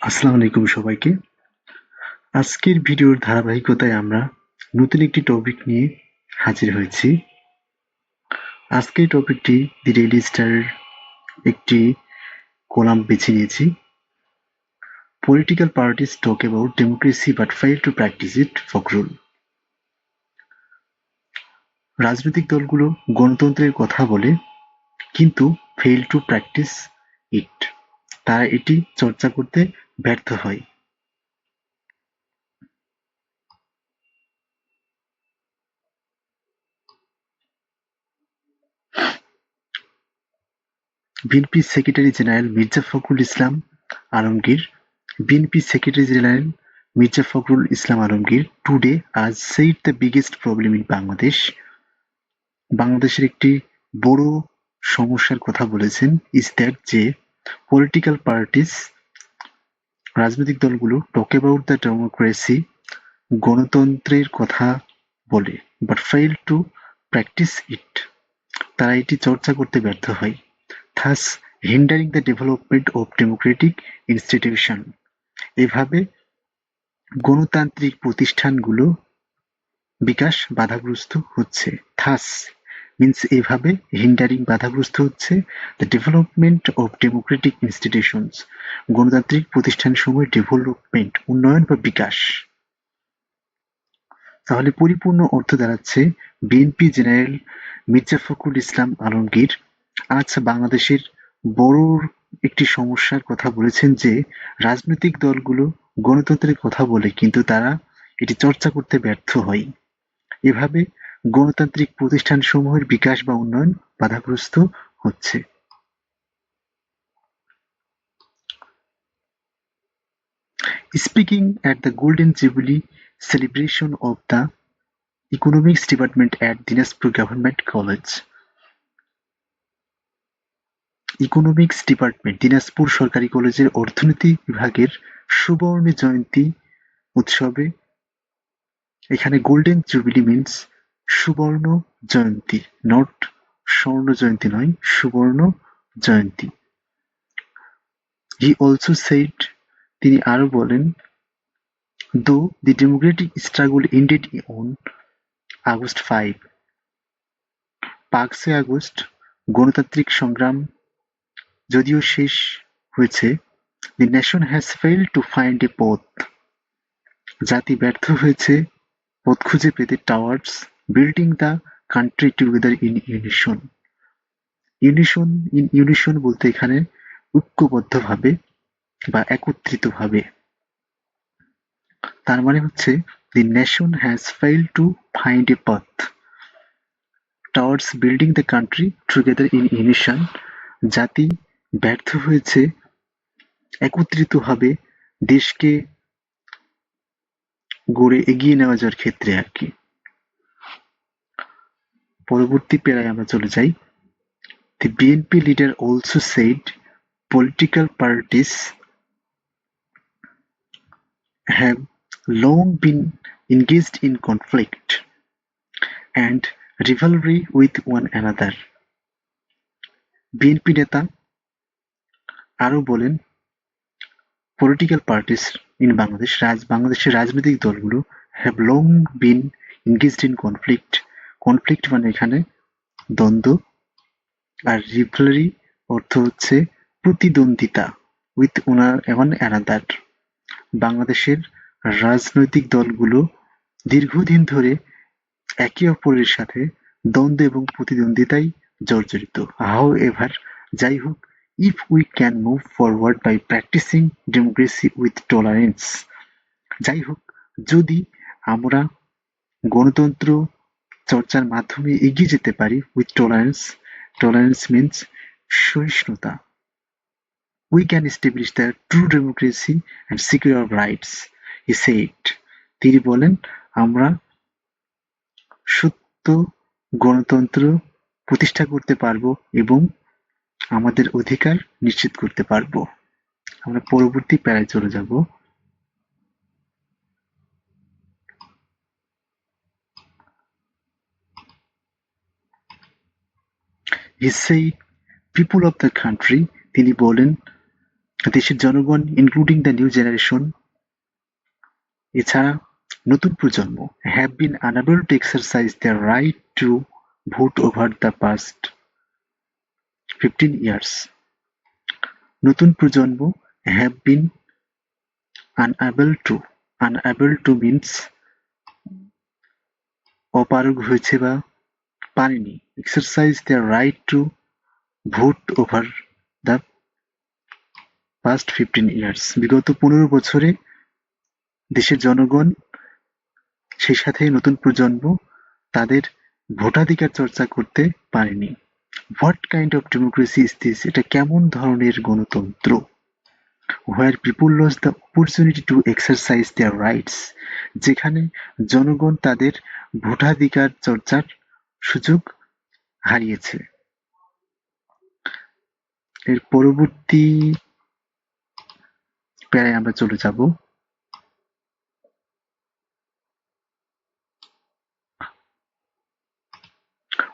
আসসালামু আলাইকুম সবাইকে। আজকের ভিডিওর ধারাবাহিকতায় আমরা নতুন একটি টপিক নিয়ে হাজির হয়েছি। আজকের টপিকটি দি ডেইলি স্টারের একটি কলাম বেছে নিয়েছি। Political parties talk about democracy but fail to practice it, Fakhrul. রাজনৈতিক দলগুলো গণতন্ত্রের কথা বলে কিন্তু ফেইল টু প্র্যাকটিস ইট, তারা এটি চর্চা করতে ব্যর্থ হয়। BNP secretary general Mirza Fakhrul Islam Alamgir BNP secretary general Mirza Fakhrul Islam Alamgir today আজ said the biggest problem in বাংলাদেশের একটি বড় সমস্যার কথা বলেছেন is that যে পলিটিক্যাল পার্টিস রাজনৈতিক দলগুলো talk about the democracy গণতন্ত্রের কথা বলে but fail to practice it, তারা এটি চর্চা করতে ব্যর্থ হয়, thus hindering the development of democratic institution, এভাবে গণতান্ত্রিক প্রতিষ্ঠানগুলো বিকাশ বাধাগ্রস্ত হচ্ছে। থাস মিন্স এভাবে হিন্ডারিং বাধাগ্রস্ত হচ্ছে the development of Democratic institutions, গণতান্ত্রিক প্রতিষ্ঠানসমূহের ডেভেলপমেন্ট উন্নয়ন বা বিকাশ। তাহলে পরিপূর্ণ অর্থ দাঁড়াচ্ছে বিএনপি জেনারেল মির্জা ফখরুল ইসলাম আলমগীর আজ বাংলাদেশের বড় একটি সমস্যার কথা বলেছেন যে রাজনৈতিক দলগুলো গণতন্ত্রের কথা বলে কিন্তু তারা এটি চর্চা করতে ব্যর্থ হয়, এভাবে গণতান্ত্রিক প্রতিষ্ঠানসমূহের বিকাশ বা উন্নয়ন বাধাগ্রস্ত হচ্ছে। Speaking at the Golden Jubilee celebration of the Economics Department at Dinajpur Government College, economics department Dinajpur সরকারি কলেজের অর্থনীতি বিভাগের সুবর্ণ জয়ন্তী উৎসবে, এখানে গোল্ডেন জুবিলি মিন্স সুবর্ণ জয়ন্তী, নট স্বর্ণ জয়ন্তী নয়, সুবর্ণ জয়ন্তী। He also said, তিনি আরো বলেন, though the democratic struggle ended on August 5, 5 August গণতান্ত্রিক সংগ্রাম যদিও শেষ হয়েছে, the nation has failed to find a path, জাতি ব্যর্থ হয়েছে পথ খুঁজে পেতে towards building the country together in unison. ইউনিশন বলতে এখানে ঐক্যবদ্ধভাবে বা একত্রিতভাবে, তার মানে হচ্ছে the nation has failed to find a path towards building the country together in unison, জাতি ব্যর্থ হয়েছে একত্রিতভাবে দেশকে গড়ে এগিয়ে নেওয়া যাওয়ার ক্ষেত্রে আর কি। পরবর্তী প্যারায় আমরা চলে যাই। The BNP leader also said political parties have long been engaged in conflict and rivalry with one another. BNP নেতা আরো বলেন, পলিটিক্যাল পার্টিস ইন বাংলাদেশের রাজনৈতিক দলগুলো have long been engaged in conflict মানে এখানে দ্বন্দ্ব, আর rivalry অর্থ হচ্ছে প্রতিদ্বন্দ্বিতা with one another, বাংলাদেশের রাজনৈতিক দলগুলো দীর্ঘদিন ধরে একে অপরের সাথে দ্বন্দ্ব এবং প্রতিদ্বন্দ্বিতায় জর্জরিত। However, যাই হোক, if we can move forward by practicing democracy with tolerance, যাই হোক, যদি আমরা গণতন্ত্র চর্চার মাধ্যমে এগিয়ে যেতে পারি with tolerance means সহিষ্ণুতা, we can establish the true democracy and secure our rights, he said. তিনি বলেন, আমরা সত্য গণতন্ত্র প্রতিষ্ঠা করতে পারবো এবং আমাদের অধিকার নিশ্চিত করতে পারবো। আমরা পরবর্তী প্যারায় চলে যাব। He said, people of the country, তিনি বলেন, দেশের জনগণ ইনক্লুডিং দ্য নিউ জেনারেশন এছাড়া নতুন প্রজন্ম have been unable to exercise their right to vote over the past 15 years. নতুন প্রজন্ম have been unable to means অপারগ হয়েছে বা পারেনি exercise their right to vote over the past 15 years. বিগত 15 বছরে দেশের জনগণ সেই সাথে নতুন প্রজন্ম তাদের ভোটাধিকার চর্চা করতে পারেনি। What kind of democracy is this? এটা কেমন ধরনের গণতন্ত্র? where people lost the opportunity to exercise their rights, যেখানে জনগণ তাদের ভোটাধিকার চর্চার সুযোগ হারিয়েছে। এর পরবর্তী প্যারায় আমরা চলে যাব।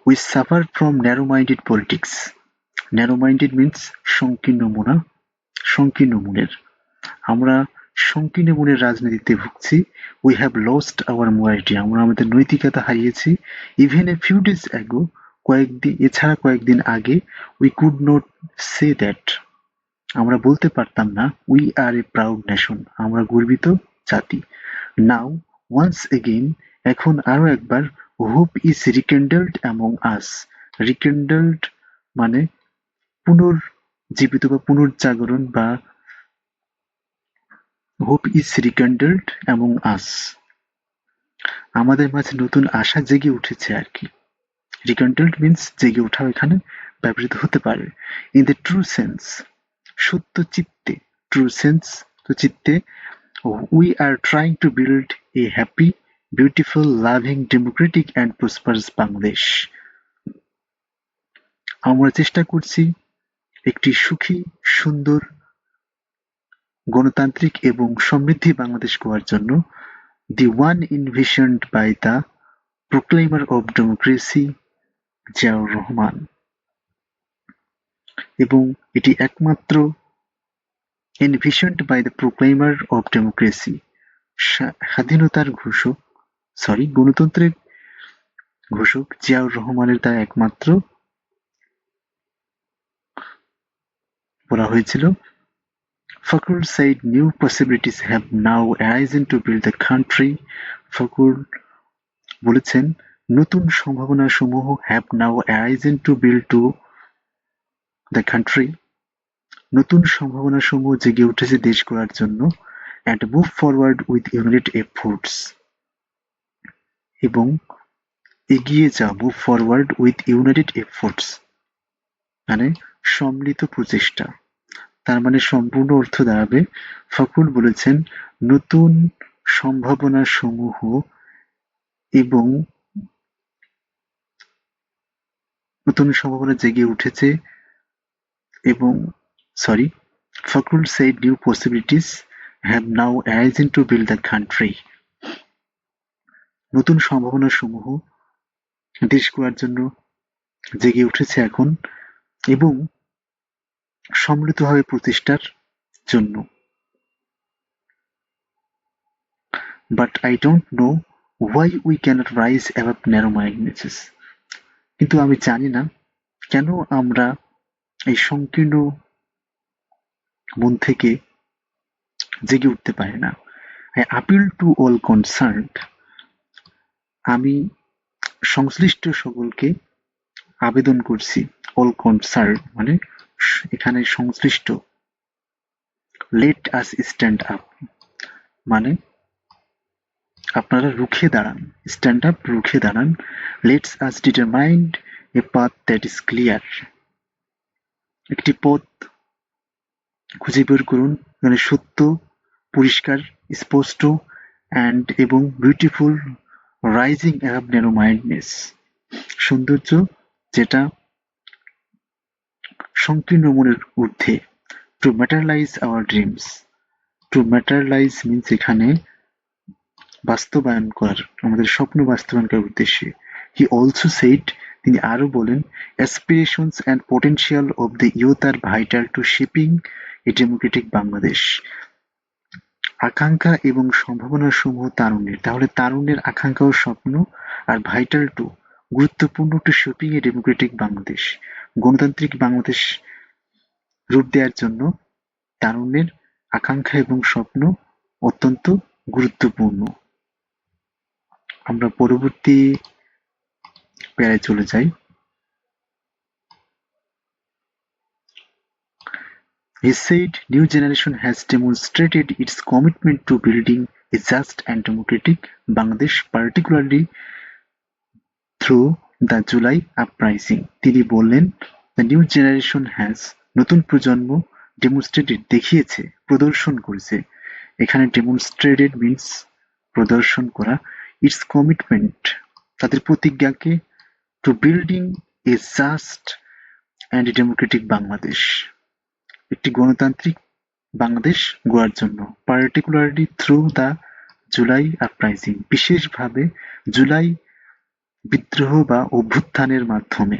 We suffer from narrow-minded politics. Narrow-minded means সংকীর্ণ মনের। আমরা সংকীর্ণ মনের রাজনীতিতে ভুগছি। We have lost our morality. আমরা আমাদের নৈতিকতা হারিয়েছি। Even a few days ago, কয়েকদিন আগে we could not say that. আমরা বলতে পারতাম না we are a proud nation. আমরা গর্বিত জাতি। Now, once again, এখন আরো একবার hope is rekindled among us. Rekindled মানে পুনর্জীবিত বা পুনর্জাগরণ বা hope is rekindled among us. আমাদের মাঝে নতুন আশা জেগে উঠেছে আর কি। Rekindled means জেগে ওঠা এখানে ব্যবহৃত হতে পারে। In the true sense, সত্য চিত্তে, true sense তো চিত্তে, we are trying to build a happy, beautiful, loving, democratic and prosperous Bangladesh. আমরা চেষ্টা করছি একটি সুখী, সুন্দর, গণতান্ত্রিক এবং সমৃদ্ধি বাংলাদেশ গড়ার জন্য। The one envisioned by the proclaimer of democracy, Ziaur Rahman. এবং এটি একমাত্র envisioned by the proclaimer of democracy, স্বাধীনতার ঘোষক, গণতন্ত্রের ঘোষক জিয়াউর রহমানের দ্বারা একমাত্র বলা হয়েছিল। Fakhrul said new possibilities have now arisen to build the country. Fakhrul বলেছেন নতুন সম্ভাবনাসমূহ have now arisen to build to the country. নতুন সম্ভাবনাসমূহ জেগে উঠেছে দেশ গড়ার জন্য and move forward with united efforts. এবং এগিয়ে যাও move forward with united efforts মানে সম্মিলিত প্রচেষ্টা। তার মানে সম্পূর্ণ অর্থ দাঁড়াবে ফখরুল বলেছেন নতুন সম্ভাবনাসমূহ এবং নতুন সম্ভাবনা জেগে উঠেছে এবং Fakhrul said new possibilities have now arisen to build the country. নতুন সম্ভাবনাসমূহ দেশ গড়ার জন্য জেগে উঠেছে এখন এবং সম্মিলিতভাবে প্রচেষ্টার জন্য। But I don't know why we cannot rise above narrow-mindedness. কিন্তু আমি জানি না কেন আমরা এই সংকীর্ণ মন থেকে জেগে উঠতে পারি না। I appeal to all concerned. আমি সংশ্লিষ্ট সকলকে আবেদন করছি। all concerned মানে এখানে সংশ্লিষ্ট। Let us stand up মানে আপনারা রুখে দাঁড়ান। stand up রুখে দাঁড়ান। Let us determine a path that is clear. একটি পথ খুঁজে বের করুন মানে সত্য, পরিষ্কার, স্পষ্ট এবং beautiful, rising above narrow mindness, সৌন্দর্য যেটা সংকীর্ণ মনের ঊর্ধ্বে। To materialise our dreams. To materialise means এখানে বাস্তবায়ন করার, আমাদের স্বপ্ন বাস্তবায়ন করার উদ্দেশ্যে। হি অলসো সেড তিনি আরো বলেন aspirations and potential of the youth are vital to shaping a democratic Bangladesh. আকাঙ্ক্ষা এবং সম্ভাবনাসমূহ তারুণ্যের, তাহলে তারুণ্যের আকাঙ্ক্ষা ও স্বপ্ন আর ভাইটাল টু গুরুত্বপূর্ণ to shaping a democratic Bangladesh. গণতান্ত্রিক বাংলাদেশ রূপ দেওয়ার জন্য তারুণ্যের আকাঙ্ক্ষা এবং স্বপ্ন অত্যন্ত গুরুত্বপূর্ণ। আমরা পরবর্তী প্যারায় চলে যাই। He said new generation has demonstrated its commitment to building a just and democratic Bangladesh, particularly through the July uprising. তিনি বললেন, the new generation has, নতুন প্রজন্ম, demonstrated দেখিয়েছে, প্রদর্শন করেছে। এখানে demonstrated means প্রদর্শন করা, its commitment তাদের প্রতিজ্ঞাকে, to building a just and democratic Bangladesh একটি গণতান্ত্রিক বাংলাদেশ গড়ার জন্য, particularly through the July uprising বিশেষভাবে জুলাই বিদ্রোহ বা অভ্যুত্থানের মাধ্যমে।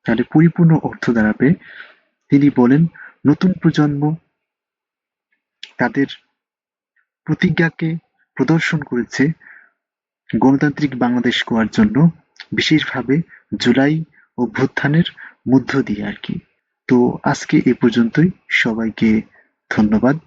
তাহলে পরিপূর্ণ অর্থ দাঁড়াবে, তিনি বলেন নতুন প্রজন্ম তাদের প্রতিজ্ঞাকে প্রদর্শন করেছে গণতান্ত্রিক বাংলাদেশ গড়ার জন্য, বিশেষভাবে জুলাই অভ্যুত্থানের মধ্য দিয়ে আর কি। তো আজকে এ পর্যন্তই, সবাইকে ধন্যবাদ।